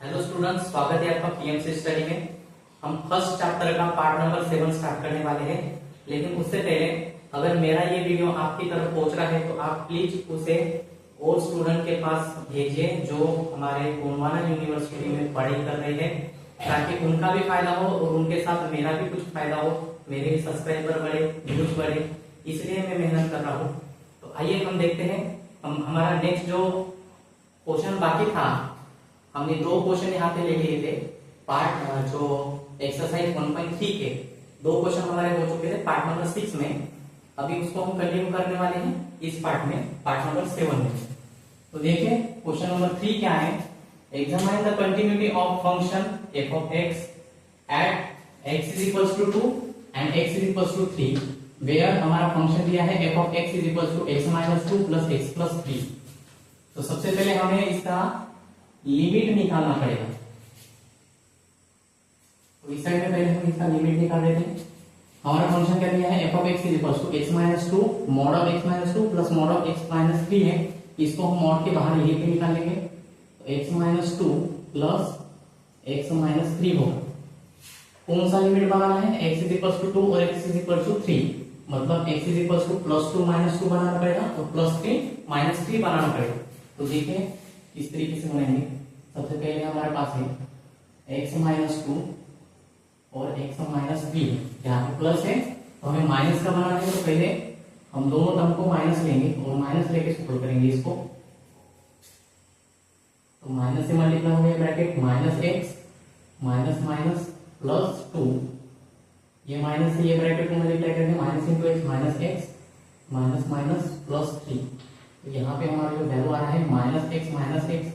Hello students, स्वागत है आपका पीएमसी स्टडी में। हम फर्स्ट चैप्टर का पार्ट नंबर 7 स्टार्ट करने वाले हैं। लेकिन उससे पहले अगर मेरा ये वीडियो आपकी तरफ पहुंच रहा है तो आप प्लीज उसे और स्टूडेंट के पास भेजिए जो हमारे गोंडवाना यूनिवर्सिटी में पढ़ाई कर रहे हैं, ताकि उनका भी फायदा हो और उनके साथ मेरा भी कुछ फायदा हो, मेरे भी सब्सक्राइबर बढ़े, व्यूज बढ़े, इसलिए मैं मेहनत कर रहा हूँ। तो आइए हम देखते हैं। हमारा नेक्स्ट जो क्वेश्चन बाकी था, हमने 2 क्वेश्चन यहाँ पे ले लिए थे। पार्ट जो एक्सरसाइज 1.3 के 2 क्वेश्चन हमारे हो चुके थे पार्ट नंबर 6 में। अभी उसको हम कंटिन्यू करने वाले हैं इस पार्ट में, पार्ट नंबर 7 में। तो देखिए क्वेश्चन नंबर 3 क्या है। Examine the continuity of function f of x at x is equals to 2 and x is equals to 3 where हमारा फंक्शन दिया है f of x is equals to x minus 2 plus x plus 3। तो सबसे पहले हमें इसका limit निकालना पड़ेगा। तो इस साइड में पहले हम इसका लिमिट निकाल देते हैं। हमारा फंक्शन क्या दिया है f of x is equals to x minus 2 mod of x minus 2 plus mod of x minus 3 है। इसको हम मॉड के बाहर यहीं पे निकालेंगे। तो x minus 2 plus x minus 3 होगा। कौन सा लिमिट बनाना है? x is equals to 2 और x is equals to 3, मतलब x is equals to +2 -2 बनाना पड़ेगा और +3 -3 बनाना पड़ेगा। तो देखिए इस तरीके से बनाएंगे। सबसे पहले हमारे पास है x minus 2 और x minus 3, यहाँ पे प्लस है तो हमें माइनस का बनाना है। तो पहले हम दोनों टर्म को माइनस लेंगे और माइनस लेके सॉल्व करेंगे इसको। तो माइनस से मल्टीप्लाई हो गया ब्रैकेट -x माइनस माइनस +2, ये माइनस से ये ब्रैकेट को मल्टीप्लाई करेंगे minus into x minus x minus minus +3। तो यहाँ पे हमारा जो वैल्यू आ रहा है -x minus x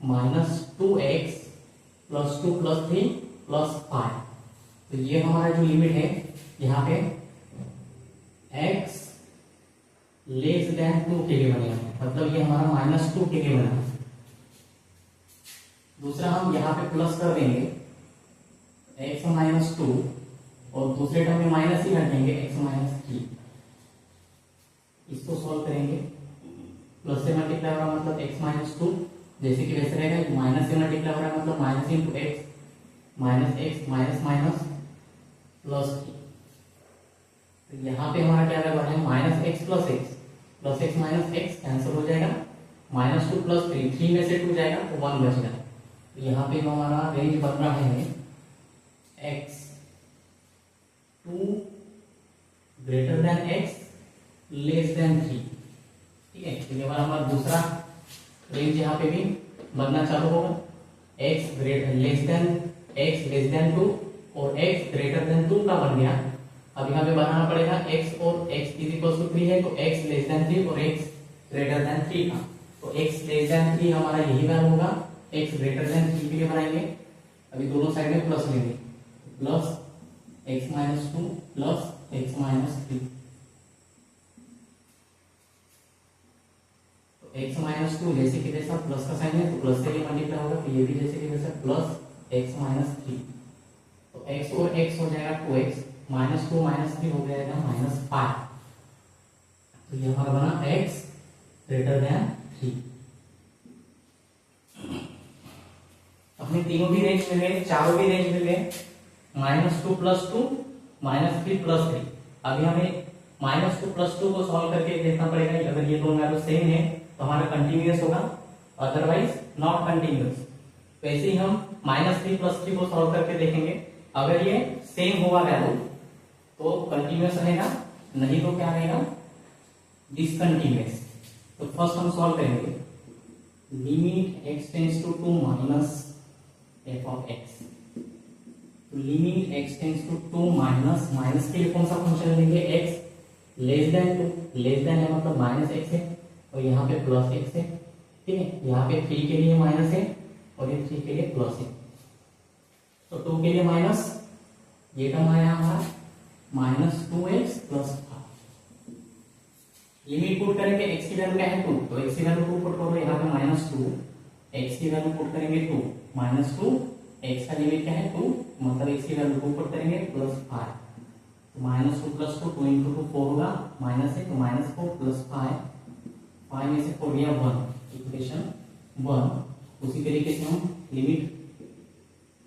minus 2x plus 2 plus 3 plus 5। तो ये हमारा जो लिमिट है यहाँ पे x लेस देन 2 के लिए बनेगा, मतलब ये हमारा -2 के लिए बना। दूसरा हम यहाँ पे प्लस कर देंगे x माइनस 2 और दूसरे टर्म में माइनस ही रखेंगे x माइनस 3। इसको सॉल्व करेंगे। प्लस से मल्टीप्लाई हो रहा मतलब x माइनस 2 जैसे कि वैसे रहेगा। माइनस से मल्टीप्लाई हो रहा है मतलब minus into x minus minus +3। तो यहाँ पे हमारा क्या रहेगा -x plus x minus x cancel हो जाएगा। -2 प्लस 3 में से 2 जाएगा तो 1 बचेगा। तो यहाँ पे हमारा रेंज बन रहा है x 2 greater than x less then 3। ठीक है, तो ये हमारा दूसरा रेंज यहाँ पे भी बनना चालू होगा। x लेस देन 2 और x ग्रेटर देन 2 का बन गया। अब यहाँ पे बनाना पड़ेगा x और x इज इक्वल टू 3 है तो x लेस देन 3 और x ग्रेटर देन 3 का। तो x लेस देन 3 हमारा यही वैल्यू होगा। x ग्रेटर देन 3 के लिए बनाएंगे। अभी दोनों साइड में प्लस लेंगे, plus x minus 2 plus x minus 3। x minus 2 जैसे कि वैसा प्लस का साइन है तो प्लस से भी मल्टीप्लाई होगा। तो ये भी जैसे कि वैसा प्लस x माइनस 3। तो x और x हो जाएगा 2x -2 -3 हो जाएगा -5। तो ये हमारा बना x ग्रेटर देन 3। अपने तीनों भी रेंज मिल गए, चारों भी रेंज मिल गए। -2 प्लस 2 -3 प्लस 3। अभी हमें -2 प्लस 2 को सॉल्व करके देखना पड़ेगा। अगर ये दोनों वैल्यू सेम है तो हमारा कंटिन्यूअस होगा, अदरवाइज नॉट कंटिन्यूअस। वैसे ही हम -3 प्लस 3 को सॉल्व करके देखेंगे। अगर ये सेम होगा वैल्यू तो कंटिन्यूअस रहेगा, नहीं तो क्या रहेगा डिसकंटिन्यूअस। तो फर्स्ट हम सॉल्व करेंगे limit x tends to 2 minus f of x। तो limit x tends to 2 minus के लिए कौन सा फंक्शन लेंगे? x less than 2, less than है मतलब -x है और यहाँ पे +x है। ठीक है, यहाँ पे 3 के लिए माइनस है और ये 3 के लिए प्लस है। तो 2 के लिए माइनस, ये टर्म आया हमारा -2x प्लस 5। लिमिट पुट करेंगे, x की वैल्यू क्या है 2, तो x की वैल्यू 2 पुट करो यहाँ पे -2, x की वैल्यू पुट करेंगे 2 -2, x का लिमिट क्या है 2, मतलब x की वैल्यू 2 पुट करेंगे +5। तो -2 प्लस 2 इंटू 2 4 होगा, माइनस है तो -4 प्लस 5 में से 4 गया 1, इक्वेशन 1। उसी तरीके से हम limit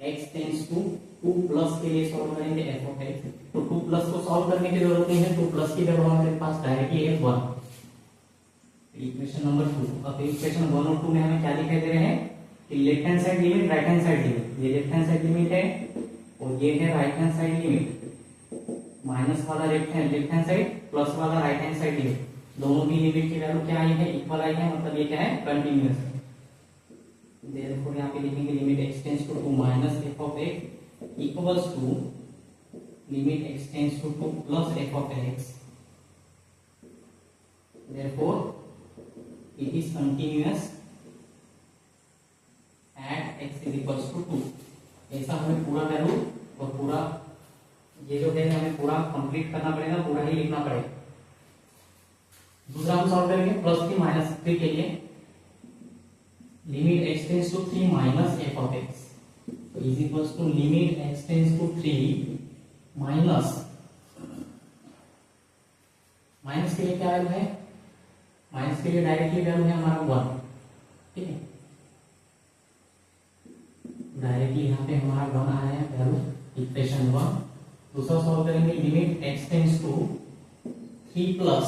x tends to 2 plus के लिए सॉल्व करेंगे f ऑफ x। तो 2 प्लस को सॉल्व करने की जरूरत नहीं है, 2 प्लस की जगह हमारे पास डायरेक्टली है 1। Equation number 2। अब इक्वेशन 1 और 2 में हमें क्या दिखाई दे रहे हैं कि left hand side limit, right hand side limit. ये लेफ्ट हैंड साइड लिमिट है और ये है right hand side limit. Minus वाला लेफ्ट हैंड साइड, प्लस वाला राइट हैंड साइड लिमिट, दोनों की लिमिट की वैल्यू क्या आई है, इक्वल आई है, मतलब ये क्या है, कंटीन्यूअस है। देयरफॉर यहां पे लिखेंगे limit x tends to 2 minus f of x equals to limit x tends to 2 plus f of x। Therefore it is continuous at x is equals to 2। ऐसा हमें पूरा वैल्यू और पूरा ये जो है हमें पूरा कंप्लीट करना पड़ेगा, पूरा ही लिखना पड़ेगा। दूसरा हम सॉल्व करेंगे प्लस 3 माइनस 3 के लिए। Limit x tends to 3 minus f of x तो is equals to limit x tends to 3 minus के लिए क्या वैल्यू है, माइनस के लिए डायरेक्टली वैल्यू है हमारा 1। ठीक है, डायरेक्टली यहाँ पे हमारा 1 आया है वैल्यू, इक्वेशन 1। दूसरा सॉल्व करेंगे limit x tends to 3 plus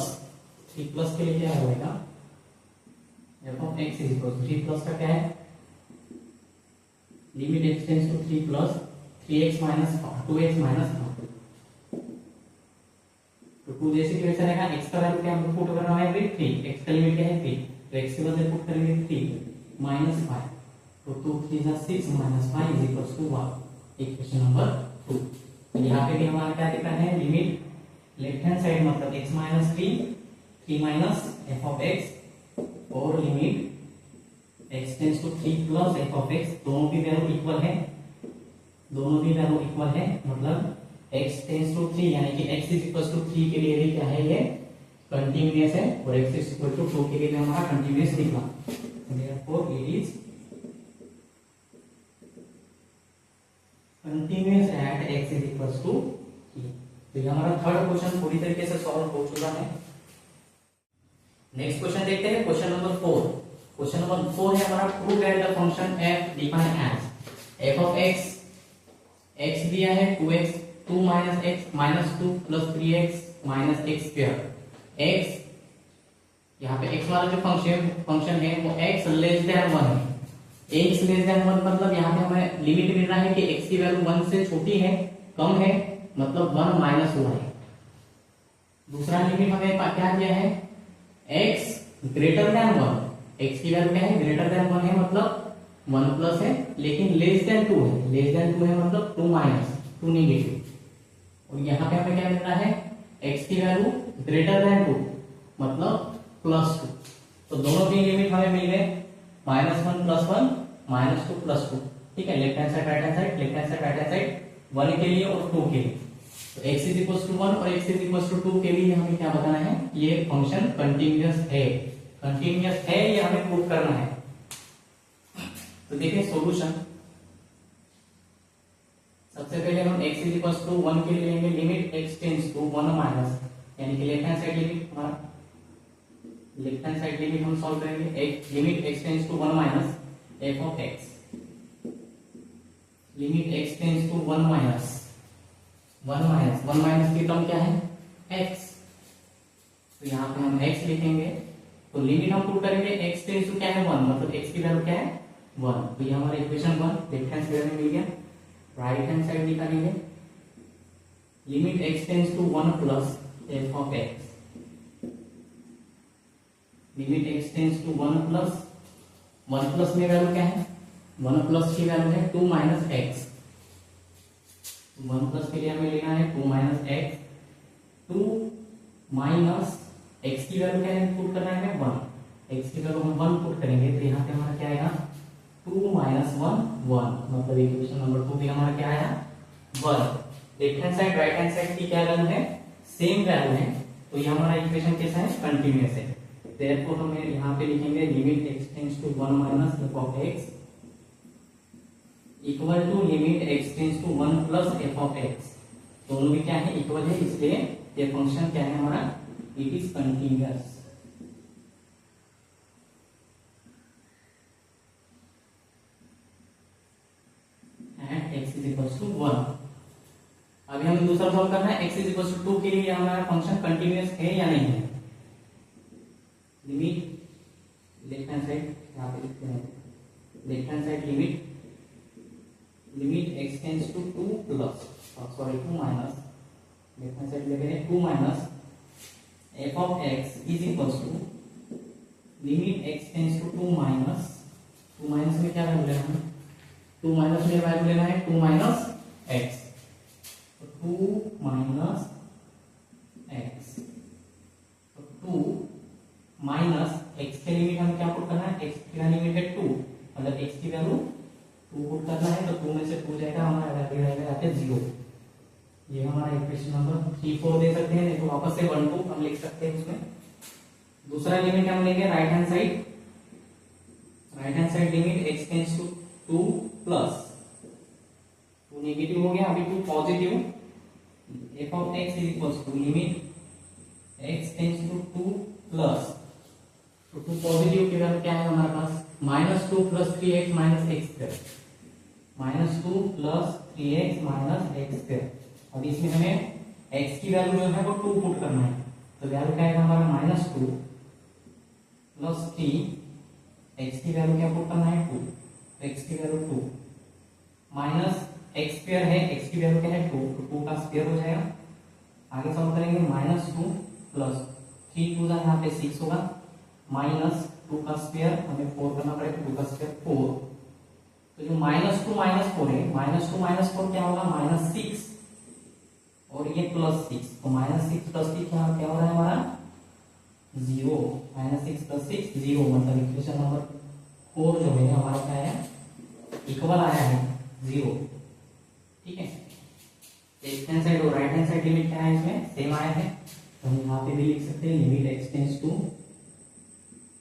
के लिए क्या होगा, f of x is equal to 3 plus का क्या है, limit x tends to 3 plus 3x minus 2x minus 1। तो 2 जैसे कि वैसा रहेगा, x का वैल्यू क्या हमको पुट करना है 3, x का लिमिट क्या है 3, तो x के बदले पुट करेंगे 3 माइनस 5, तो 2 3 जा 6 minus 5 is equal to 1। Equation number 2। तो यहाँ पे भी हमारा क्या दिख रहा है, लिमिट लेफ्ट हैंड साइड मतलब x minus 3 minus f of x और limit x tends to 3 plus f of x, दोनों की वैल्यू इक्वल है, मतलब x टेंड्स टू 3 यानी कि x इज इक्वल टू 3 के लिए भी क्या है, ये कंटीन्यूअस है, और x इज इक्वल टू 2 के लिए भी हमारा कंटीन्यूअस निकला। Therefore it is continuous at x is equal to 3। तो ये हमारा थर्ड क्वेश्चन पूरी तरीके से सॉल्व हो चुका है। नेक्स्ट क्वेश्चन देखते हैं, क्वेश्चन नंबर 4। क्वेश्चन नंबर 4 है हमारा prove that the function f defined as f of x दिया है 2x 2 minus x minus 2 plus 3x minus x square. x यहाँ पे x वाला जो फंक्शन है वो x लेस देन 1 है। x लेस देन 1 मतलब यहाँ पे हमें लिमिट मिल रहा है कि x की वैल्यू 1 से छोटी है, कम है, मतलब 1 माइनस हुआ है। दूसरा लिमिट हमें क्या दिया है, x ग्रेटर देन 1, x की वैल्यू क्या है, ग्रेटर देन 1 है मतलब 1 प्लस है, लेकिन लेस देन 2 है, लेस देन 2 है मतलब 2 माइनस 2 नेगेटिव। और यहाँ पे हमें क्या मिल रहा है, x की वैल्यू ग्रेटर देन 2 मतलब प्लस 2। तो दोनों की लिमिट हमें मिल गए -1 प्लस 1 -2 प्लस 2। ठीक है, left hand side right hand side, left hand side right hand side 1 के लिए और 2 के लिए। तो x इज इक्वल टू 1 और x इज इक्वल टू 2 के लिए हमें क्या बताना है, ये फंक्शन कंटीन्यूअस है, कंटीन्यूअस है, ये हमें प्रूव करना है। तो देखिए सॉल्यूशन, सबसे पहले हम x इज इक्वल टू 1 के लिए लेंगे limit x tends to 1 minus, यानी कि लेफ्ट हैंड साइड लिमिट हमारा, लेफ्ट हैंड साइड लिमिट हम सॉल्व करेंगे, limit x tends to 1 minus f of x, limit x tends to 1 minus की term क्या है, x। तो यहाँ पे हम x लिखेंगे, तो लिमिट हम पुट करेंगे x टेंड्स टू क्या है 1, मतलब x की वैल्यू क्या है 1। तो ये हमारा इक्वेशन 1 लेफ्ट हैंड साइड में मिल गया। राइट हैंड साइड निकालेंगे, limit x tends to 1 plus f of x, limit x tends to 1 plus में वैल्यू क्या है, 1 प्लस की वैल्यू है 2 माइनस x, 1 प्लस के लिए हमें लेना है 2 माइनस x, 2 माइनस x की वैल्यू क्या है, पुट करना है 1, x की वैल्यू हम 1 पुट करेंगे, तो यहाँ पे हमारा क्या आएगा 2 माइनस 1 1, मतलब इक्वेशन नंबर 2 भी हमारा क्या आया 1। Left hand side right hand side की क्या वैल्यू है, सेम वैल्यू है, तो ये हमारा इक्वेशन कैसा है, कंटीन्यूअस है। देयरफॉर हम यहाँ पे लिखेंगे limit x tends to 1 minus f of x equal to limit x tends to 1 plus f of x, दोनों भी क्या है इक्वल है, इसलिए ये फंक्शन क्या है हमारा, इट इज कंटीन्यूअस। सॉल्व करना है x इज इक्वल टू 2 के लिए हमारा फंक्शन कंटिन्यूअस है या नहीं है। लिमिट लेफ्ट हैंड साइड यहाँ पे लिखते हैं, left hand side limit x tends to 2 plus sorry 2 minus, left hand side लेके 2 minus f of x is equal to limit x tends to 2 minus, 2 minus में क्या वैल्यू लेना है, 2 minus में वैल्यू लेना है 2 माइनस x, तो 2 minus x, तो 2 माइनस x के लिमिट हमें क्या पुट करना है, x की लिमिट है 2, मतलब x की वैल्यू 2 पुट करना है, तो 2 में से 2 जाएगा, हमारा वैल्यू रहेगा यहाँ पे 0। ये हमारा इक्वेशन नंबर 3 4 दे सकते हैं, नहीं तो वापस से 1 2 हम लिख सकते हैं उसमें। दूसरा लिमिट हम लेंगे right hand side limit x tends to 2 plus 2 negative हो गया, अभी 2 positive, f of x is equal to limit x tends to 2 plus, तो 2 पॉजिटिव की वैल्यू क्या है हमारे पास, -2 plus 3x minus x square, -2 plus 3x minus x square. अब इसमें हमें x की वैल्यू जो है वो 2 पुट करना है, तो वैल्यू क्या है हमारा -2 प्लस 3, x की वैल्यू क्या पुट करना है 2, x की वैल्यू 2 माइनस x स्क्वायर है, x की वैल्यू क्या है 2, तो 2 का स्क्वायर हो जाएगा। आगे सॉल्व करेंगे -2 प्लस 3 2 यहाँ पे 6 होगा, माइनस 2 का स्क्वायर हमें 4 करना पड़ेगा, 2 का स्क्वायर 4, तो जो -2 -4 है, -2 -4 क्या होगा -6 और ये +6, तो -6 + 6 क्या हो रहा है हमारा 0, -6 + 6 0, मतलब इक्वेशन नंबर 4 जो है हमारा क्या है इक्वल आया है 0। ठीक है, लेफ्ट हैंड साइड और राइट हैंड साइड लिमिट क्या है इसमें सेम आया है, तो हम यहाँ पे भी लिख सकते हैं limit x tends to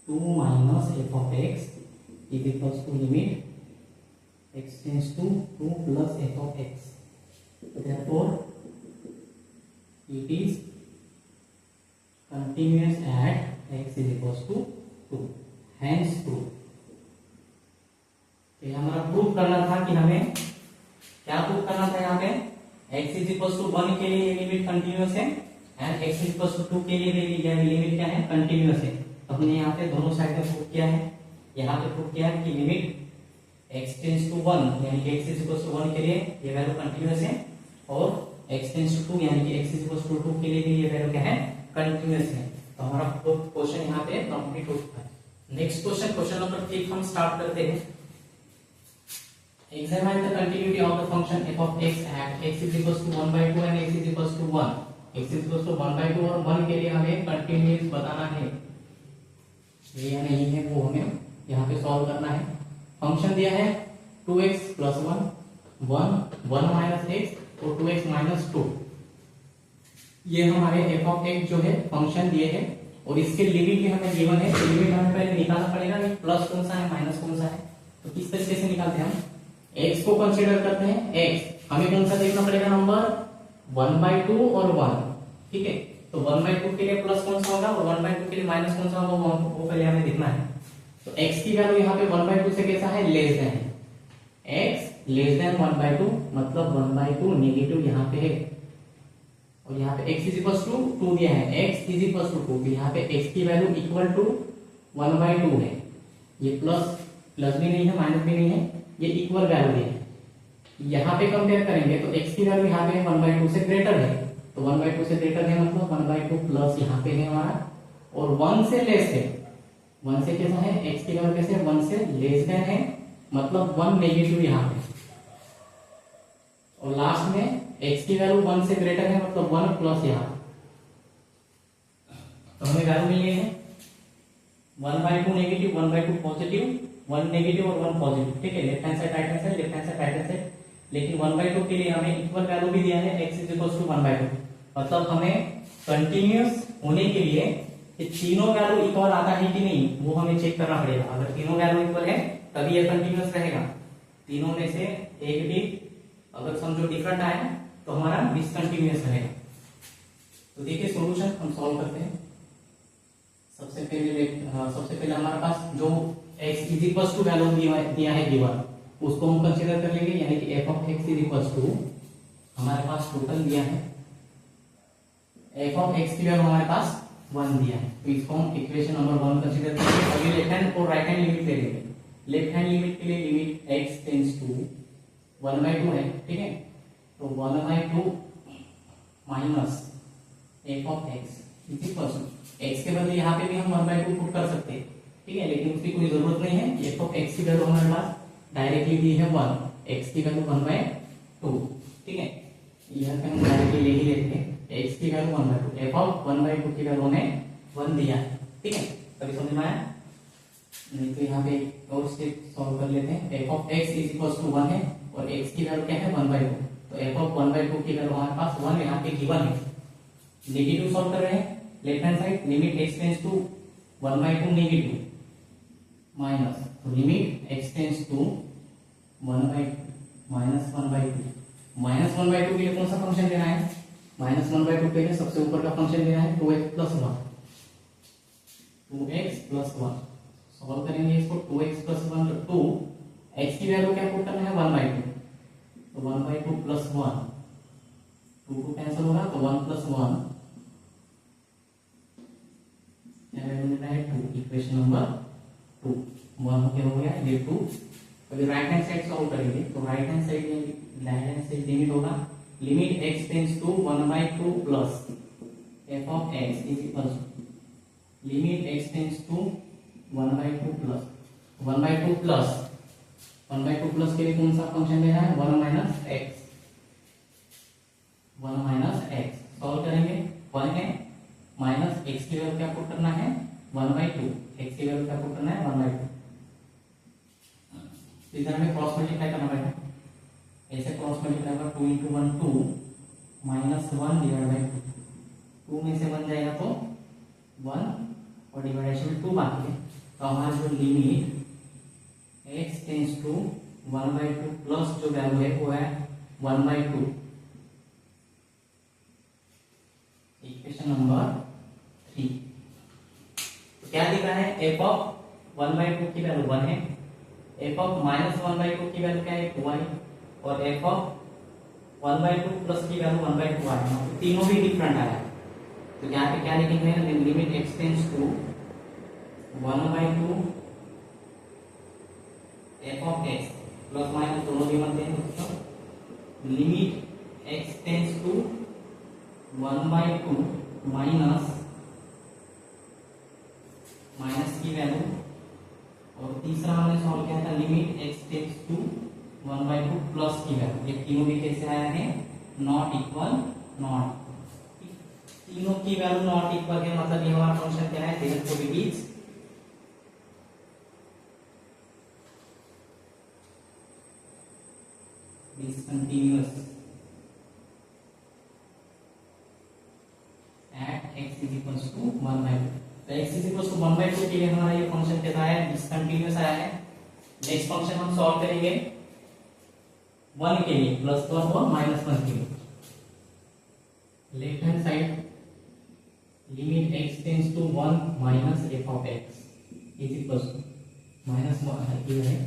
2 minus f of x is equal to limit x tends to 2 plus f of x, therefore it is continuous at x is equals to 2, hence proof। तो ये हमारा प्रूफ करना था कि हमें क्या proof करना था, यहाँ पे x इज इक्वल टू 1 के लिए लिमिट कंटिन्यूअस है and x is equal to 2 के लिए लिमिट क्या है कंटिन्यूअस है। तो हमने यहाँ पे दोनों साइड में प्रूफ किया है, यहाँ पे प्रूफ किया है कि लिमिट x टेंड्स टू 1 यानी कि x इज इक्वल टू 1 के लिए ये वैल्यू कंटिन्यूअस है, और x टेंड्स टू 2 यानी कि x इज इक्वल टू 2 के लिए भी ये वैल्यू क्या है कंटिन्यूअस है। तो हमारा क्वेश्चन यहाँ पे कंप्लीट हो चुका है। नेक्स्ट क्वेश्चन नंबर 3 हम स्टार्ट करते हैं। Examine the continuity of the function f of x at x is equals to 1/2 and x is equals to 1। x is equals to 1/2 और 1 के लिए हमें कंटिन्यूअस बताना है, ये या नहीं है वो हमें यहाँ पे सॉल्व करना है। फंक्शन दिया है 2x + 1 माइनस x और 2x माइनस 2, ये हमारे f of x जो है फंक्शन दिए हैं और इसके लिमिट भी हमें गिवन है, तो लिमिट हमें पहले निकालना पड़ेगा कि प्लस कौन सा है माइनस कौन सा है। तो किस तरीके से निकालते हैं हम, x को कंसीडर करते हैं, x हमें कौन सा देखना पड़ेगा नंबर 1/2 और 1, ठीक है। तो 1/2 के लिए प्लस कौन सा होगा और 1/2 के लिए माइनस कौन सा होगा वो पहले हमें देखना है। तो x की वैल्यू यहाँ पे 1/2 से कैसा है लेस देन है, x लेस देन 1/2 मतलब 1/2 नेगेटिव यहाँ पे है, और यहाँ पे x इज इक्वल टू 2 दिया है, x इज इक्वल टू 2, यहाँ पे x की वैल्यू इक्वल टू 1/2 है, ये प्लस भी नहीं है माइनस भी नहीं है, ये इक्वल वैल्यू है। यहाँ पे कंपेयर करेंगे तो x की वैल्यू यहाँ पे 1/2 से ग्रेटर है, तो 1/2 से ग्रेटर है मतलब 1/2 प्लस यहाँ पे है हमारा, और 1 से लेस है, 1 से कैसा है x की वैल्यू कैसे 1 से लेस देन है मतलब 1 नेगेटिव यहाँ पे, और लास्ट में x की वैल्यू 1 से ग्रेटर है मतलब 1 प्लस यहाँ पे। तो हमें वैल्यू मिल गई है 1/2 नेगेटिव, 1/2 पॉजिटिव, 1 नेगेटिव और 1 पॉजिटिव, ठीक है। Left hand side right hand side, left hand side right hand side, लेकिन 1/2 के लिए हमें इक्वल वैल्यू भी दिया है x इज इक्वल टू 1/2, मतलब हमें कंटिन्यूअस होने के लिए ये तीनों वैल्यू इक्वल आता है कि नहीं वो हमें चेक करना पड़ेगा। अगर तीनों वैल्यू इक्वल है तभी ये कंटिन्यूअस रहेगा, तीनों में से एक भी अगर समझो डिफरेंट आए तो हमारा डिसकंटिन्यूअस रहेगा। तो देखिए सॉल्यूशन हम सॉल्व करते हैं। सबसे पहले हमारे पास जो x is equal to value दिया है गिवन, उसको हम कंसीडर कर लेंगे, यानी कि f of x is equal to हमारे पास टोटल दिया है एफ ऑफ एक्स की वैल्यू हमारे पास 1 दिया है, तो इसको हम इक्वेशन नंबर 1 कंसीडर करेंगे। अभी लेफ्ट हैंड और राइट हैंड लिमिट ले लेंगे। लेफ्ट हैंड लिमिट के लिए लिमिट x टेंड्स टू 1/2 है, ठीक है। तो 1/2 minus f of x is equal to, x के बदले यहाँ पे भी हम 1/2 पुट कर सकते हैं, ठीक है, लेकिन उसकी कोई जरूरत नहीं है। एफ ऑफ एक्स की वैल्यू हमारे पास डायरेक्टली दी है 1, एक्स की वैल्यू 1/2, ठीक है। यहाँ पे हम डायरेक्टली ले ही लेते हैं, एक्स की वैल्यू 1/2, एफ ऑफ 1/2 की वैल्यू हमें 1 दिया है, ठीक है। अभी समझ में आया? नहीं तो यहाँ पे और स्टेप सॉल्व कर लेते हैं। F of x is equal to 1 है और एक्स की वैल्यू क्या है 1/2, तो एफ ऑफ 1/2 की वैल्यू हमारे पास 1 यहाँ पे गिवन है। नेगेटिव सॉल्व कर रहे हैं, left hand side limit x tends to 1/2 negative minus limit x tends to 1/2 minus 1/2। Minus 1/2 के लिए कौन सा फंक्शन लेना है? माइनस 1/2 के लिए सबसे ऊपर का फंक्शन लेना है 2x plus 1, 2x plus 1। Solve करेंगे इसको, 2x प्लस 1, 2 x की वैल्यू क्या पुट करना है 1/2, तो 1/2 प्लस 1, 2 कैंसिल होगा तो 1 प्लस 1 क्या वैल्यू मिल रहा है 2, इक्वेशन नंबर 2 1 हो गया ये 2। अभी राइट हैंड साइड सॉल्व करेंगे, तो राइट हैंड साइड लिमिट होगा limit x tends to 1/2 plus f of x is equal to limit x tends to 1/2 plus 1/2 plus 1/2 plus के लिए कौन सा फंक्शन लेना है 1 minus x, 1 minus x। Solve करेंगे, 1 है माइनस x की वैल्यू क्या पुट करना है 1/2, x की वैल्यू क्या पुट करना है 1/2। इधर में क्रॉस मल्टीप्लाई करना पड़ेगा, ऐसे क्रॉस मल्टीप्लाई होगा 2 × 1 2 माइनस 1 डिवाइड बाई 2 में से 1 जाएगा तो 1 और डिवाइडेशन में 2 बाकी है, तो हमारा जो limit x tends to 1/2 plus जो वैल्यू है वो है 1/2, इक्वेशन नंबर 3। तो क्या दिख रहा है, f ऑफ 1/2 की वैल्यू 1 है, f ऑफ माइनस 1/2 की वैल्यू क्या है 2 है, और f ऑफ 1/2 प्लस की वैल्यू 1/2 आ है, तो तीनों भी डिफरेंट आया है। तो यहाँ पे क्या लिखेंगे, limit x tends to 1/2 f of x plus minus दोनों भी बनते हैं दोस्तों, limit x tends to 1/2 minus की वैल्यू, और तीसरा हमने सॉल्व किया था limit x tends to 1/2 plus की वैल्यू। ये तीनों भी कैसे आया है नॉट इक्वल, नॉट, तीनों की वैल्यू नॉट इक्वल है, मतलब ये हमारा फंक्शन क्या है therefore it is discontinuous at x is equals to 1/2। तो x is equals to 1/2 के लिए हमारा ये फंक्शन कैसा है डिसकंटिन्यूअस आया है। नेक्स्ट फंक्शन हम सॉल्व करेंगे 1 के लिए, प्लस 1 और माइनस 1 के लिए। Left hand side limit x tends to 1 minus f of x is equals to minus 1 है,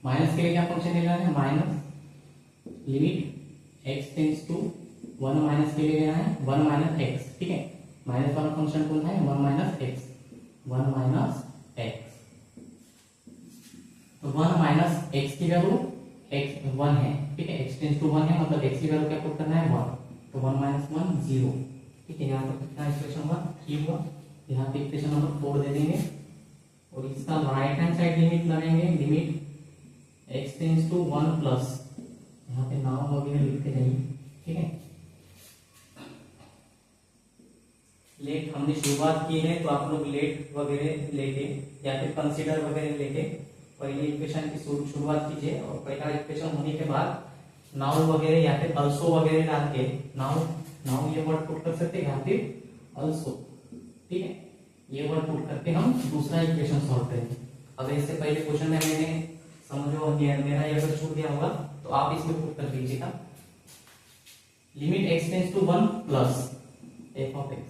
माइनस के लिए क्या फंक्शन लेना है minus limit x tends to 1 minus के लिए लेना है 1 माइनस x, ठीक है। माइनस वाला फंक्शन कौन है 1 माइनस x, 1 माइनस x, तो 1 माइनस x की वैल्यू x 1 है, ठीक है, x टेंड्स टू 1 है, मतलब x की वैल्यू क्या पुट करना है 1, तो 1 माइनस 1 0, ठीक है। यहाँ पर कितना इक्वेशन हुआ 3 हुआ, यहाँ पे इक्वेशन नंबर 4 दे देंगे, और इसका राइट हैंड साइड लिमिट लगाएंगे limit x tends to 1 plus, यहाँ पे नाम वगैरह लिखते जाइए, ठीक है। लेट हमने शुरुआत की है, तो आप लोग लेट वगैरह लेके या फिर कंसीडर वगैरह लेके पहले इक्वेशन की शुरुआत कीजिए, और पहला इक्वेशन होने के बाद नाउ वगैरह या फिर अल्सो वगैरह डाल के नाउ ये वर्ड पुट कर सकते हैं, या फिर अल्सो, ठीक है, ये वर्ड पुट करके हम दूसरा इक्वेशन सॉल्व करेंगे। अगर इससे पहले क्वेश्चन में मैंने समझो मेरा ये अगर छूट गया होगा तो आप इसमें पुट कर दीजिएगा limit x tends to 1 plus f of x,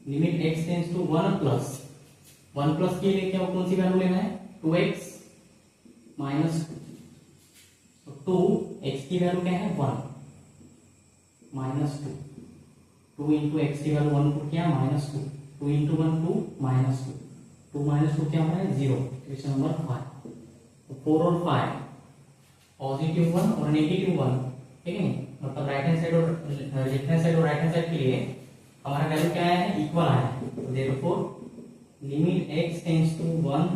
limit x tends to 1 plus के लिए क्या कौन सी वैल्यू लेना है 2x माइनस 2, तो 2x की वैल्यू क्या है 1 माइनस 2, 2 इंटू एक्स की वैल्यू 1 पुट किया -2, 2 इंटू 1 2 -2, 2 -2 क्या होगा 0। Question number 5। तो 4 और 5 पॉजिटिव 1 और नेगेटिव 1, ठीक है, मतलब राइट हैंड साइड और लेफ्ट हैंड साइड और राइट हैंड साइड के लिए हमारा वैल्यू क्या आया है, इक्वल आया है। तो therefore limit x tends to 1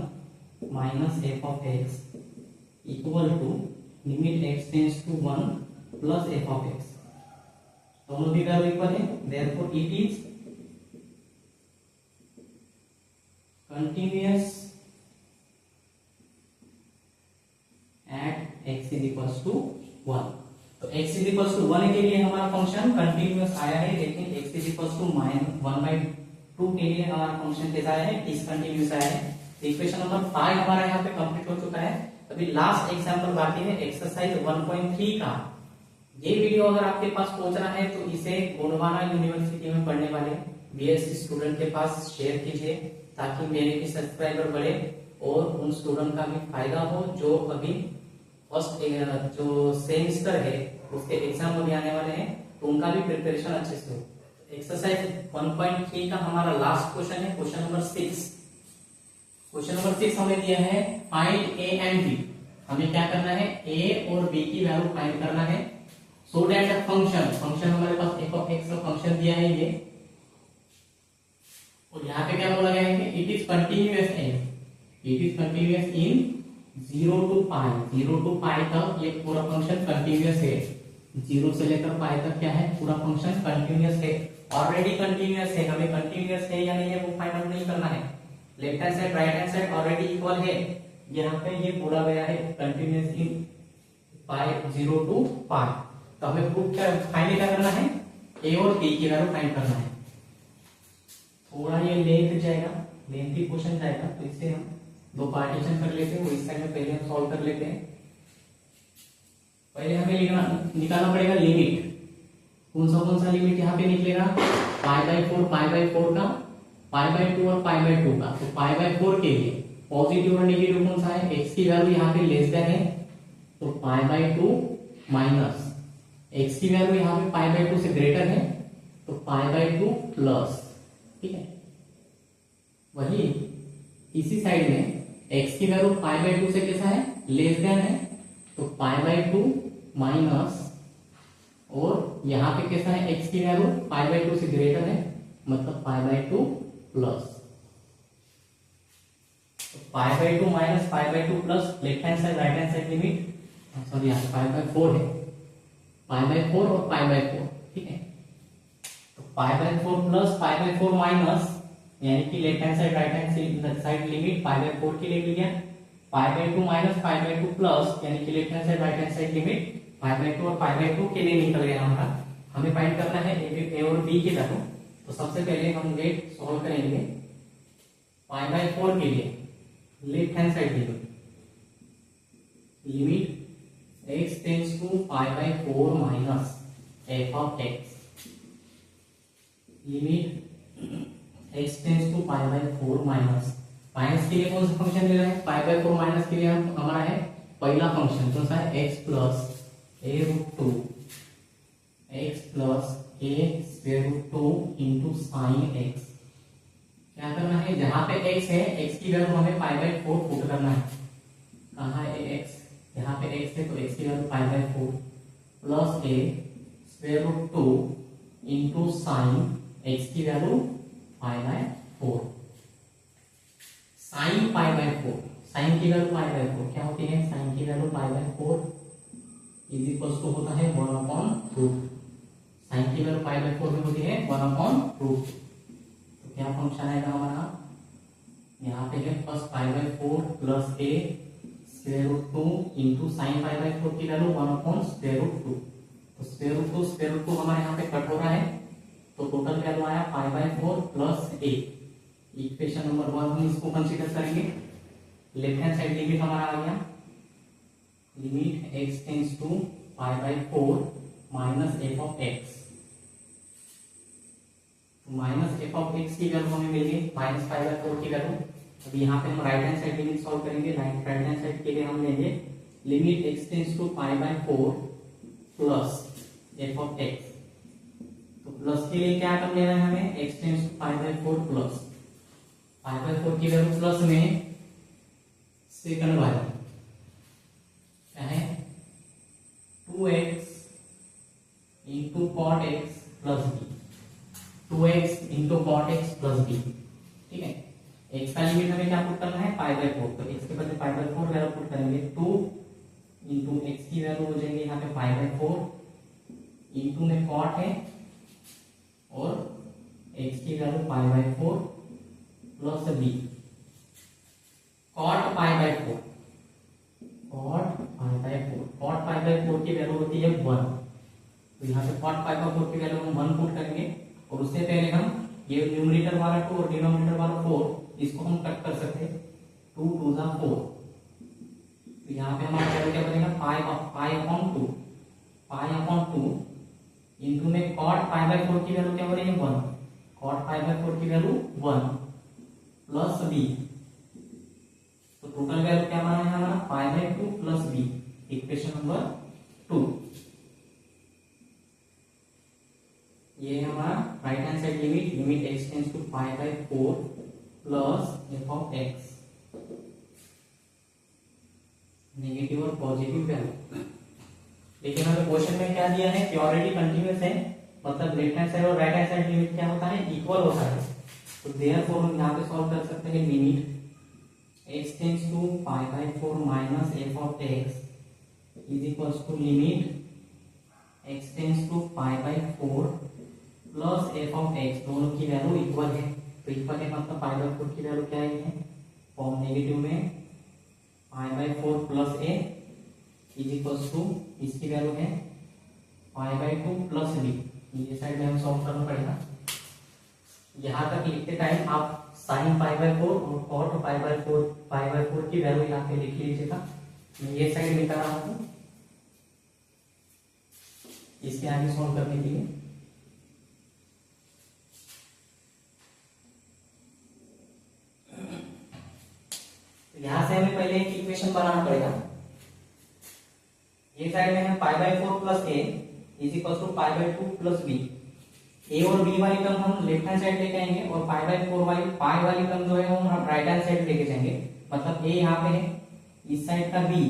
minus f of x equal to limit x tends to 1 plus f of x। दोनों भी वैल्यू इक्वल है, therefore it is continuous at x is equal to 1। तो x is equal to 1 के लिए हमारा function continuous आया है, लेकिन x इज इक्वल टू -1/2 के लिए हमारा फंक्शन कैसा आया है, डिसकंटिन्यूअस आया है। इक्वेशन नंबर 5 हमारा यहाँ पे कंप्लीट हो चुका है। अभी लास्ट एग्जांपल बाकी है एक्सरसाइज 1.3 का। ये वीडियो अगर आपके पास पहुंच रहा है तो इसे गोंडवाना यूनिवर्सिटी में पढ़ने वाले बीएससी स्टूडेंट के पास शेयर कीजिए, ताकि मेरे भी सब्सक्राइबर बढ़े और उन स्टूडेंट का भी फायदा हो जो अभी फर्स्ट जो सेमेस्टर है उसके एग्जाम अभी आने वाले हैं, तो उनका भी प्रिपरेशन अच्छे से हो। एक्सरसाइज 1.3 का हमारा लास्ट क्वेश्चन है, क्वेश्चन नंबर 6। क्वेश्चन नंबर 6 हमें दिया है फाइंड ए एंड बी। हमें क्या करना है, ए और बी की वैल्यू फाइंड करना है। सो दैट द फंक्शन हमारे पास f ऑफ x का फंक्शन दिया है ये, और यहाँ पे क्या बोला गया है कि it is continuous in 0 to pi, 0 to पाई तक ये पूरा फंक्शन कंटिन्यूअस है। 0 से लेकर पाई तक क्या है, पूरा फंक्शन कंटिन्यूअस है, ऑलरेडी कंटिन्यूअस है। हमें कंटिन्यूअस है या नहीं है वो फाइंड आउट नहीं करना है। Left hand side right hand side already equal है, यहाँ पे ये बोला गया है कंटिन्यूअस इन पाई 0 to पाई। तो हमें प्रूफ क्या फाइंड क्या करना है, ए और बी की वैल्यू फाइंड करना है। थोड़ा ये लेंथ जाएगा, लेंथी क्वेश्चन जाएगा, तो इससे हम दो पार्टीशन कर लेते हैं। वो इस साइड में पहले हम सॉल्व कर लेते हैं। पहले हमें निकालना पड़ेगा लिमिट। कौन सा लिमिट यहाँ पे निकलेगा, पाई/4 का, पाई/2 और पाई/2 का। तो पाई/4 के लिए पॉजिटिव और नेगेटिव कौन सा है, x की वैल्यू यहाँ पे लेस देन है, तो पाई/2 माइनस x की वैल्यू यहाँ पे पाई/2 से ग्रेटर है, तो पाई/2 प्लस, ठीक है। वही इसी साइड में x की वैल्यू पाई/2 से कैसा है, लेस देन है, तो पाई/2 माइनस, और यहाँ पे कैसा है, x की वैल्यू पाई/2 से ग्रेटर है, मतलब पाई/2 प्लस। तो पाई/2 माइनस पाई/2 plus, left hand side right hand side limit, sorry यहाँ पाई/4 है, पाई/4 और पाई/4, ठीक है। तो पाई/4 प्लस पाई/4 माइनस, यानी कि left hand side right hand side limit पाई/4 के लिए मिल गया, पाई/2 माइनस पाई/2 प्लस, यानी कि left hand side right hand side limit पाई/2 और पाई/2 के लिए निकल गया हमारा। हमें फाइंड करना है ए और बी की वैल्यू। तो सबसे पहले हम वेट सॉल्व करेंगे। पाई/4 के लिए left hand side limit x tends to पाई/4 minus f of x, limit x tends to पाई/4 माइनस के लिए कौन सा फंक्शन ले रहा है, पाई/4 माइनस के लिए हमारा है पहला फंक्शन कौन सा है, x plus a√2 into sine x। क्या करना है, जहां पे x है x की वैल्यू हमें पाई/4 पुट करना है। कहाँ है x, यहाँ पे x है तो x की वैल्यू पाई/4 plus a√2 into sine x की वैल्यू पाई/4। साइन पाई/4, साइन की वैल्यू पाई/4 क्या होती है, साइन की वैल्यू पाई/4 इज इक्वल टू होता है 1/√। साइन की वैल्यू पाई/4 में होती है 1/√। तो क्या फंक्शन आएगा हमारा, यहाँ पे है फर्स्ट पाई/4 प्लस a√2 इंटू साइन पाई/4 की वैल्यू 1/√2। तो √2 हमारे यहाँ पे कट हो रहा है, तो टोटल वैल्यू आया पाई/4 प्लस a। इक्वेशन नंबर 1 हम इसको कंसीडर करेंगे। लेफ्ट हैंड साइड लिमिट हमारा आ गया, लिमिट x टेंड्स टू पाई/4 minus f of x। Minus f of x की वैल्यू हमें मिल गई माइनस पाई/4 की वैल्यू। अभी यहाँ पे हम right hand side limit solve करेंगे। राइट हैंड साइड के लिए हम लेंगे लिमिट x टेंड्स टू पाई/4 प्लस f ऑफ x। तो प्लस के लिए क्या टर्म लेना है हमें, x tends to pi by 4 plus pi by 4 की वैल्यू प्लस में सेकंड वाला क्या है 2x into cot x plus b, 2x into cot x plus b. ठीक है, x का लिमिट हमें क्या पुट करना है पाई बाय 4, तो x के बदले पाई बाय 4 वैल्यू पुट करेंगे, 2 इंटू एक्स की वैल्यू हो जाएगी यहाँ पे पाई बाय 4 इंटू में कॉट है और x की value pi by 4 plus b cot pi by 4, cot pi by 4, cot pi by 4 की वैल्यू होती है 1, तो यहाँ पे कॉट पाई बाय 4 की वैल्यू हम 1 पुट करेंगे और उससे पहले हम ये न्यूमरेटर वाला 2 और डिनोमिनेटर वाला 4 इसको हम कट कर सकते हैं, 2 2 जा 4, तो यहाँ पे हमारा वैल्यू क्या बनेगा pi upon 2, pi upon 2 into में कॉट पाई बाय 4 की वैल्यू क्या बनेगी 1, कॉट पाई बाय 4 की वैल्यू 1 प्लस बी, तो टोटल वैल्यू क्या बना है हमारा pi by 2 plus b, equation number 2। ये हमारा right hand side limit x tends to pi by 4 plus f of x, negative और पॉजिटिव वैल्यू। देखिए हमें क्वेश्चन में क्या दिया है कि ऑलरेडी कंटिन्यूअस है, मतलब लेफ्ट हैंड साइड और राइट हैंड साइड लिमिट क्या होता है इक्वल होता है, तो देयरफॉर हम यहाँ पे सॉल्व कर सकते हैं limit x tends to pi by 4 minus f of x is equals to limit x tends to pi by 4 plus f of x, दोनों की वैल्यू इक्वल है, तो इक्वल है मतलब पाई बाय 4 की वैल्यू क्या है फॉर्म नेगेटिव में pi by 4 plus a is equals to इसकी वैल्यू है पाई बाय 2 प्लस b, ये साइड में हम सॉल्व करना पड़ेगा। यहाँ तक लिखते टाइम आप साइन पाई बाय 4 और कॉट पाई बाय 4 की वैल्यू यहाँ पे लिख लीजिएगा, मैं ये साइड मिटा रहा हूँ इसके आगे सॉल्व करने के लिए। यहां से हमें पहले एक इक्वेशन बनाना पड़ेगा, ये साइड में हम pi by 4 plus a is equal to pi by 2 plus b, a और बी वाली टर्म हम लेफ्ट हैंड साइड लेके आएंगे और पाई बाय 4 वाली पाई वाली टर्म जो है वो हम राइट हैंड साइड लेके जाएंगे, मतलब ए यहाँ पे है इस साइड का बी,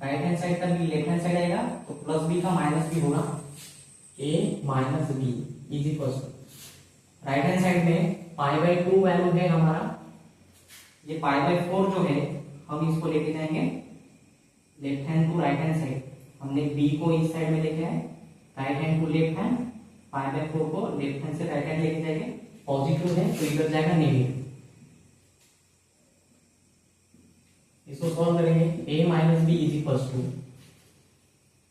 राइट हैंड साइड का बी लेफ्ट हैंड साइड आएगा तो प्लस बी का माइनस बी होगा, a minus b is equal to right hand side में पाई बाय 2 वैल्यू है हमारा, ये पाई बाय 4 जो है हम इसको लेके जाएंगे left hand to right hand side, हमने बी को इस साइड में लेके आए, right hand to left hand, pi by 4 को लेफ्ट हैंड से राइट हैंड लेके जाएंगे, पॉजिटिव है तो इधर जाएगा नेगेटिव, इसको सॉल्व करेंगे a minus b is equal to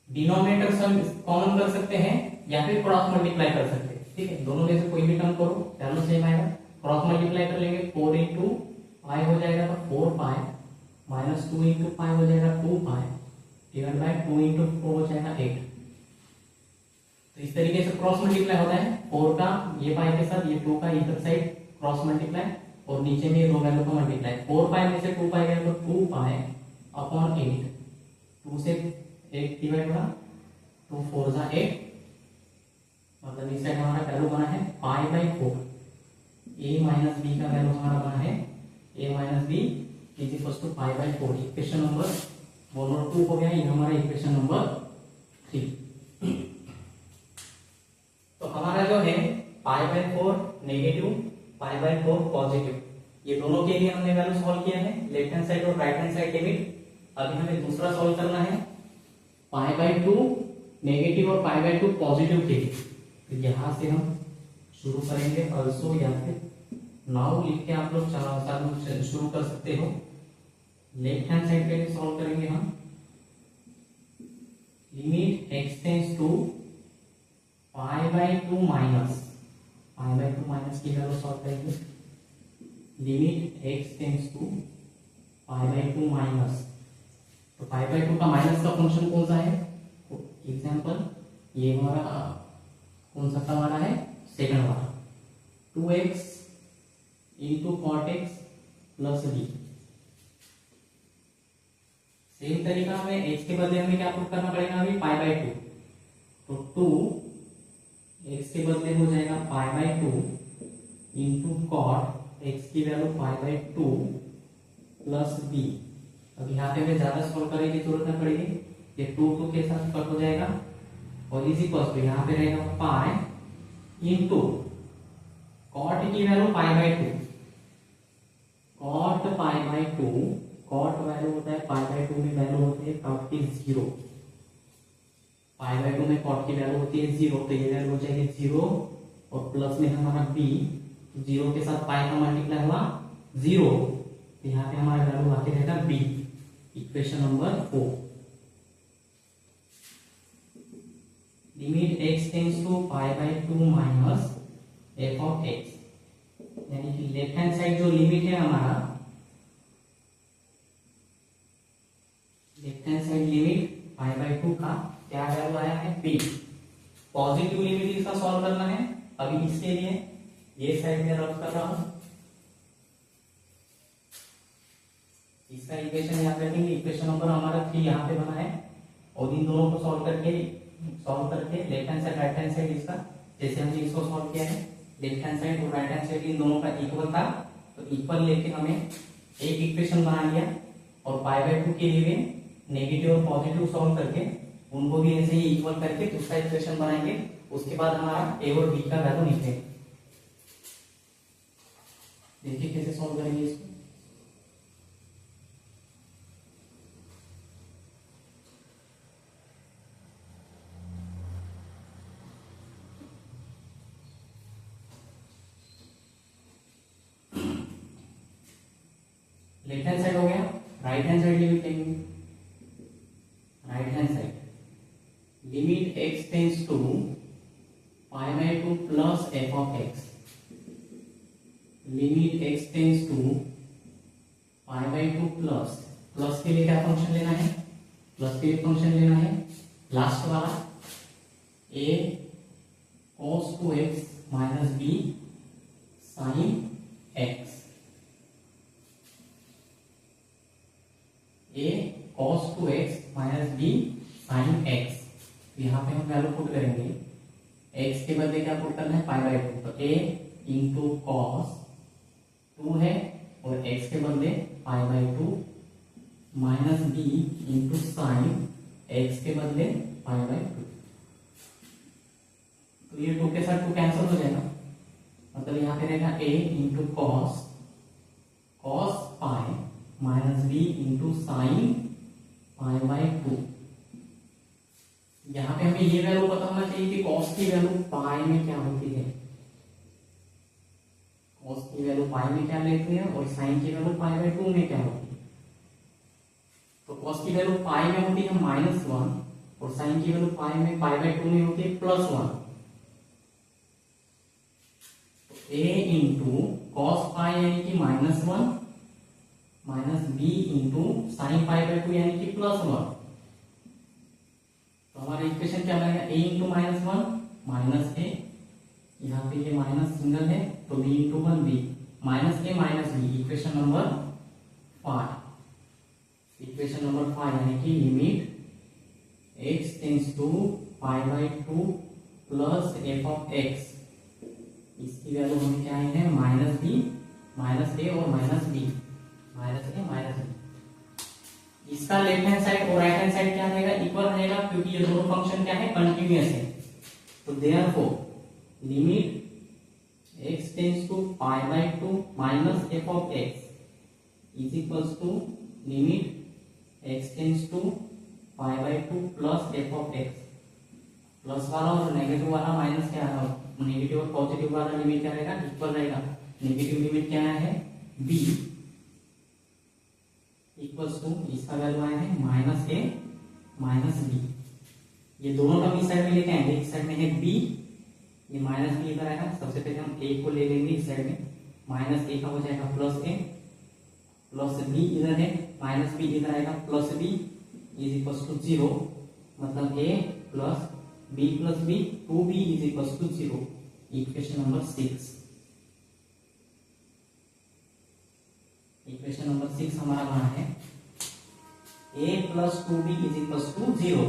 denominator some common कर सकते हैं या फिर क्रॉस मल्टीप्लाई कर सकते हैं, ठीक है, दोनों में से कोई भी टर्म करो वैल्यू सेम आएगा, क्रॉस मल्टीप्लाई कर लेंगे 4 इंटू पाई हो जाएगा तो 4 पाई माइनस 2 इंटू पाई हो जाएगा 2 पाई डिवाइड बाय 2 इंटू 4 हो जाएगा 8, तो इस तरीके से क्रॉस मल्टीप्लाई होता है 4 का ये पाई के साथ ये 2 का इधर साइड क्रॉस मल्टीप्लाई और नीचे में ये दो वैल्यू का मल्टीप्लाई, 4 पाई में से 2 पाई गया तो 2 पाई अपॉन 8, 2 से 8 डिवाइड हुआ 2 4 जा 8, मतलब इस साइड हमारा वैल्यू बना है pi by 4, a minus b का वैल्यू हमारा बना है a minus b is equal to pi by 4, equation number 1 और 2 हो गया, ये हमारा इक्वेशन नंबर 3। तो हमारा जो है pi by 4 negative, pi by 4 positive, ये दोनों के लिए हमने वैल्यू सॉल्व किया है लेफ्ट हैंड साइड और राइट हैंड साइड लिमिट। अभी हमें दूसरा सॉल्व करना है पाई बाय 2 नेगेटिव और पाई बाय 2 पॉजिटिव के लिए, तो यहां से हम शुरू करेंगे ऑल्सो या फिर नाउ लिख के आप लोग शुरू कर सकते हो। लेफ्ट हैंड साइड पे सॉल्व करेंगे हम limit x tends to pi by 2 minus की वैल्यू सॉल्व करेंगे, limit x tends to pi by 2 minus, तो पाई बाय 2 का माइनस का फंक्शन कौन सा है, एग्जांपल ये हमारा कौन सा हमारा है सेकंड वाला 2x into cot x plus b, same तरीका में x के बदले हमें क्या प्रूव करना पड़ेगा अभी पाई बाय 2, तो 2 एक्स के बदले हो जाएगा pi by two into cot x की value pi by two plus b. अब यहाँ पे हमें ज्यादा सॉल्व करने की जरूरत नहीं पड़ेगी, ये टू टू के साथ कट हो जाएगा और इज इक्वल टू यहाँ पे रहेगा पाई इंटू कॉट की value pi by two, cot pi by two, cot value होता है पाई बाई टू में वैल्यू होती है कॉट की जीरो, पाई बाई टू में कॉट की वैल्यू होती है जीरो, तो ये वैल्यू हो जाएगी जीरो और प्लस में हमारा बी, तो जीरो के साथ पाई का मल्टीप्लाई हुआ जीरो, तो यहाँ पे हमारा वैल्यू आके रहेगा b. Equation number 4, limit x tends to pi by two minus f of x, यानी कि लेफ्ट हैंड साइड जो लिमिट है हमारा, left hand side limit pi by two का क्या वैल्यू आया है p। पॉजिटिव लिमिट इसका सॉल्व करना है, अभी इसके लिए ये साइड में रख कर रहा हूं, इसका इक्वेशन याद रखेंगे, इक्वेशन नंबर हमारा 3 यहाँ पे बना है और इन दोनों को सॉल्व करके left hand side right hand side इसका, जैसे हमने इसको सॉल्व किया है लेफ्ट हैंड साइड और राइट हैंड साइड इन दोनों का इक्वल था, तो इक्वल लेके हमें एक इक्वेशन बना लिया और पाई बाई टू के लिए नेगेटिव और पॉजिटिव सॉल्व करके उनको भी ऐसे ही इक्वल करके दूसरा इक्वेशन बनाएंगे, उसके बाद हमारा ए और बी का वैल्यू निकलेगा। देखिए कैसे सॉल्व करेंगे इसको। लेफ्ट हैंड साइड हो गया, राइट हैंड साइड लिमिट लेंगे, right hand side limit x tends to pi by two plus f of x, limit x tends to pi by two plus, plus के लिए क्या function लेना है, plus के लिए फंक्शन लेना है लास्ट वाला a cos 2x minus b sin x, a cos 2x minus b sin x, यहाँ पे हम वैल्यू पुट करेंगे, x के बदले क्या पुट करना है पाई बाई टू, तो a इंटू कॉस 2 है और x के बदले पाई by two minus b into sine x के बदले पाई बाई टू, तो ये 2 के साथ 2 कैंसिल हो जाएगा, मतलब यहाँ पे रहेगा a into cos pi minus b into sine pi by two. यहाँ पे हमें ये वैल्यू पता होना चाहिए कि कॉस की वैल्यू पाई में क्या होती है, कॉस की वैल्यू पाई में क्या लेती है और साइन की वैल्यू पाई बाई टू में क्या होती है। तो कॉस की वैल्यू पाई में होती है -1 और साइन की वैल्यू पाई बाई टू में होती है +1, तो a इंटू कॉस पाई यानी कि -1 minus b into sine pi by two यानी कि +1, तो हमारा इक्वेशन क्या बनेगा a इंटू -1 माइनस ए, यहाँ पे ये माइनस सिंगल है तो b into 1b minus a minus b, equation number 5, equation number 5 यानी कि limit x tends to pi by two plus f of x, इसकी वैल्यू हमें क्या है माइनस बी माइनस ए और minus b, minus a minus b. इसका left hand side और right hand side क्या रहेगा इक्वल रहेगा, क्योंकि ये दोनों फंक्शन क्या है कंटिन्यूअस है, तो therefore limit x tends to pi by two minus f of x is equals to limit x tends to pi by two plus f of x, plus वाला और नेगेटिव वाला माइनस क्या है, negative और positive वाला limit क्या रहेगा equal रहेगा, नेगेटिव लिमिट क्या है b इक्वल्स टू, इसका वैल्यू आया है -a माइनस b, ये दोनों टर्म इस साइड में लेके आएंगे, इस साइड में है b, ये माइनस b इधर आएगा, सबसे पहले हम a को ले लेंगे इस साइड में, -a का हो जाएगा +a प्लस b इधर है -b इधर आएगा +b इज इक्वल्स टू 0, मतलब a plus b plus b 2b is equals to 0, equation number 6, equation number 6 हमारा बना है a plus 2b is equals to 0,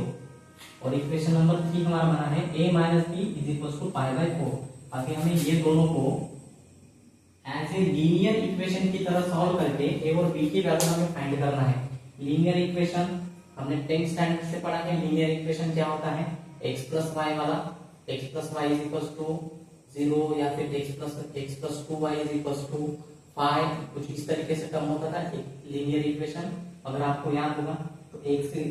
और इक्वेशन नंबर 3 हमारा बना है a minus b is equal to pi by 4। अभी हमें ये दोनों को एज ए लीनियर इक्वेशन की तरह सॉल्व करके a और b की वैल्यू हमें फाइंड करना है। लीनियर इक्वेशन हमने 10th स्टैंडर्ड से पढ़ा है। लीनियर इक्वेशन क्या होता है, x प्लस वाई वाला, x plus y is equal to 0 या फिर x plus 2y is equal to 5, कुछ इस तरीके से टर्म होता था लीनियर इक्वेशन। अगर आपको याद होगा तो एक से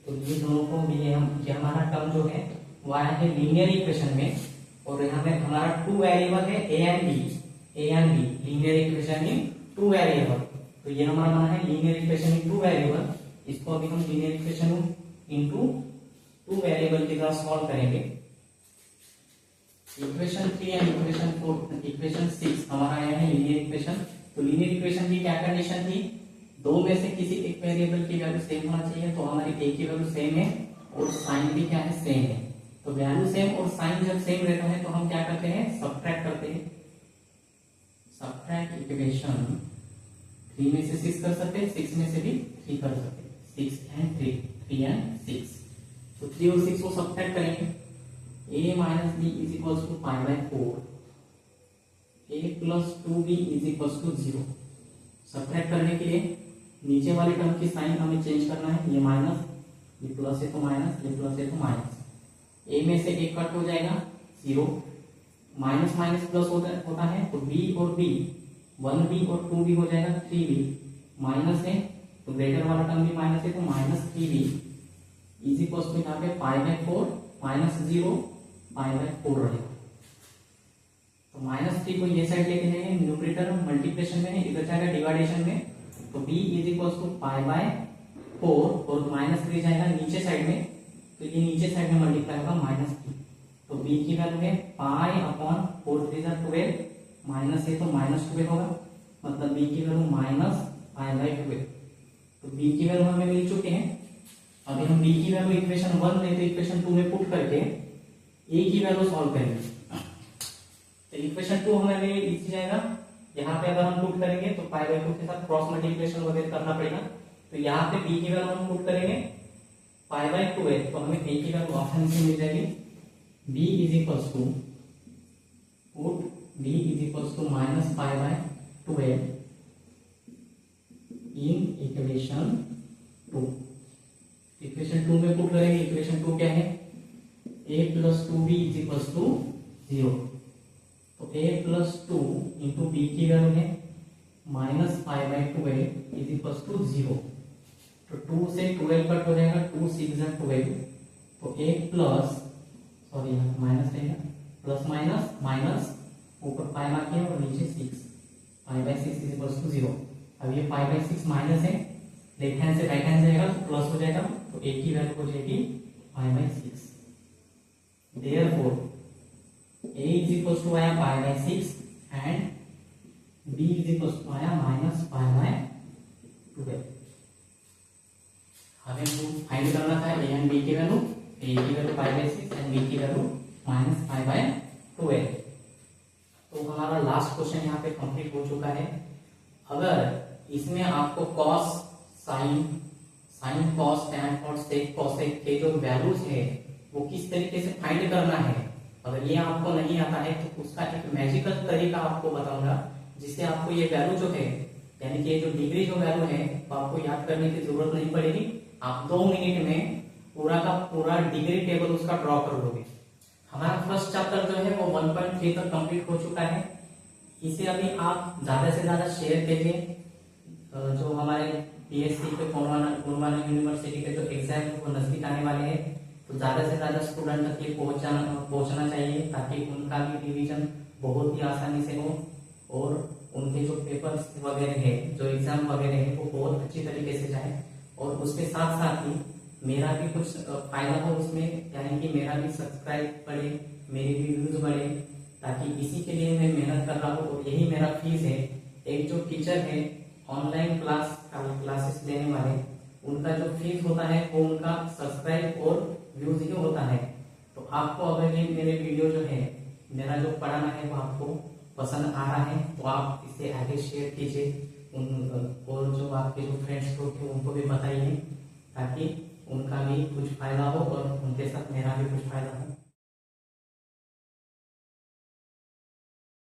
तो ये दोनों को ये हमारा टर्म जो है वो आया है लीनियर इक्वेशन में, और यहाँ पे हमारा 2 वेरिएबल है a and b। Linear equation in 2 variable, तो ये हमारा बना है लीनियर इक्वेशन इन 2 वेरिएबल। इसको अभी हम लीनियर इक्वेशन इनटू 2 वेरिएबल की तरह सॉल्व करेंगे। इक्वेशन 3 एंड इक्वेशन 4 इक्वेशन 6 हमारा आया है लीनियर इक्वेशन। तो लीनियर इक्वेशन की क्या कंडीशन थी, दो में से किसी एक वेरिएबल की वैल्यू सेम होना चाहिए। तो हमारी a की वैल्यू सेम है और साइन भी क्या है, सेम है। तो वैल्यू सेम और साइन जब सेम रहता है तो हम क्या करते हैं, सब्ट्रैक्ट करते हैं। सब्ट्रैक्ट इक्वेशन 3 में से 6 कर सकते हैं, 6 में से भी 3 कर सकते हैं। 6 एंड 3 एंड 6, तो 3 और 6 को सब्ट्रैक्ट करेंगे। a minus b is equal to pi by 4, a plus 2b is equal to 0। Subtract करने के लिए नीचे वाले टर्म की साइन हमें चेंज करना है। ये माइनस, ये प्लस है तो माइनस, ये प्लस है तो माइनस। a में से एक कट हो जाएगा 0, माइनस माइनस प्लस होता है तो b और b 1b और 2b हो जाएगा 3b। माइनस है तो ग्रेटर वाला टर्म भी माइनस है तो minus 3b is equal to यहाँ पे pi by 4 minus 0 pi by 4 रहेगा। तो माइनस 3 को ये साइड लेके जाएंगे, न्यूमरेटर मल्टीप्लिकेशन में है, इधर जाएगा डिवाइडेशन में। तो b is equal to pi by 4 और माइनस 3 जाएगा नीचे साइड में, तो ये नीचे साइड में मल्टीप्लाई होगा माइनस 3। तो b की वैल्यू है पाई अपॉन 4 3 12, माइनस है तो माइनस 12 होगा, मतलब b की वैल्यू माइनस पाई बाय 12। तो b की वैल्यू हमें मिल चुके हैं। अभी हम b की वैल्यू इक्वेशन 1 में तो इक्वेशन 2 में पुट करके a की वैल्यू सॉल्व करेंगे। तो इक्वेशन 2 हमें लिख जाएगा, यहाँ पे अगर हम पुट करेंगे तो पाई बाय 2 के साथ क्रॉस मल्टीप्लिकेशन वगैरह करना पड़ेगा। तो यहाँ पे b की वैल्यू हम पुट करेंगे, पाई बाय 2 है तो हमें a की वैल्यू ऑप्शन से मिल जाएगी b is equal to put b is equal to minus pi by 12 in equation 2। Equation 2 में पुट करेंगे, इक्वेशन 2 क्या है, a plus 2b is equal to 0। तो a प्लस 2 इंटू b की वैल्यू है minus pi by 12 is equal to 0। तो 2 से 12 cut हो जाएगा, 2 6 12। तो a प्लस सॉरी माइनस रहेगा, प्लस माइनस माइनस, ऊपर पाई मार्क है और नीचे 6, pi by 6 is equal to 0। अब ये पाई बाय 6 माइनस है, लेफ्ट हैंड से राइट हैंड जाएगा तो प्लस हो जाएगा, तो a की वैल्यू हो जाएगी पाई by 6। Therefore a is equals to आया पाई by 6 and b is equals to आया माइनस पाई बाय 12। हमें फाइंड करना था a एंड b की वैल्यू, a की value pi by 6 and b की वैल्यू माइनस पाई बाय 12। तो हमारा लास्ट क्वेश्चन यहाँ पे कंप्लीट हो चुका है। अगर इसमें आपको कॉस साइन कॉस टैन और सेक कॉसेक के जो वैल्यूज है वो किस तरीके से फाइंड करना है, अगर ये आपको नहीं आता है तो उसका एक मैजिकल तरीका आपको बताऊंगा, जिससे आपको ये वैल्यू जो है यानी कि जो डिग्री जो वैल्यू है वो आपको याद करने की जरूरत नहीं पड़ेगी। आप 2 मिनट में पूरा का पूरा डिग्री टेबल उसका ड्रॉ कर दोगे। हमारा फर्स्ट चैप्टर जो है वो 1.3 तक कंप्लीट हो चुका है। इसे अभी आप ज्यादा से ज्यादा शेयर कीजिए। जो हमारे पीएससी पे पूर्वाना यूनिवर्सिटी के जो एग्जाम है वो नजदीक आने वाले हैं, तो ज्यादा से ज्यादा स्टूडेंट तक ये पहुंचना चाहिए, ताकि उनका भी रिवीजन बहुत ही आसानी से हो और उनके जो पेपर्स वगैरह है, जो एग्जाम वगैरह है वो बहुत अच्छी तरीके से जाए। और उसके साथ साथ ही मेरा भी कुछ फायदा हो उसमें, यानी कि मेरा भी सब्सक्राइब बढ़े, मेरी भी व्यूज बढ़े, ताकि इसी के लिए मैं मेहनत कर रहा हूँ और यही मेरा फीस है। एक जो टीचर है ऑनलाइन क्लासेस लेने वाले, उनका जो फीस होता है वो उनका सब्सक्राइब और व्यूज ही होता है। तो आपको अगर ये मेरे वीडियो जो है, मेरा जो पढ़ाना है वो आपको पसंद आ रहा है तो आप इसे आगे शेयर कीजिए और जो आपके जो फ्रेंड्स लोग हैं उनको भी बताइए, ताकि उनका भी कुछ फायदा हो और उनके साथ मेरा भी कुछ फायदा हो।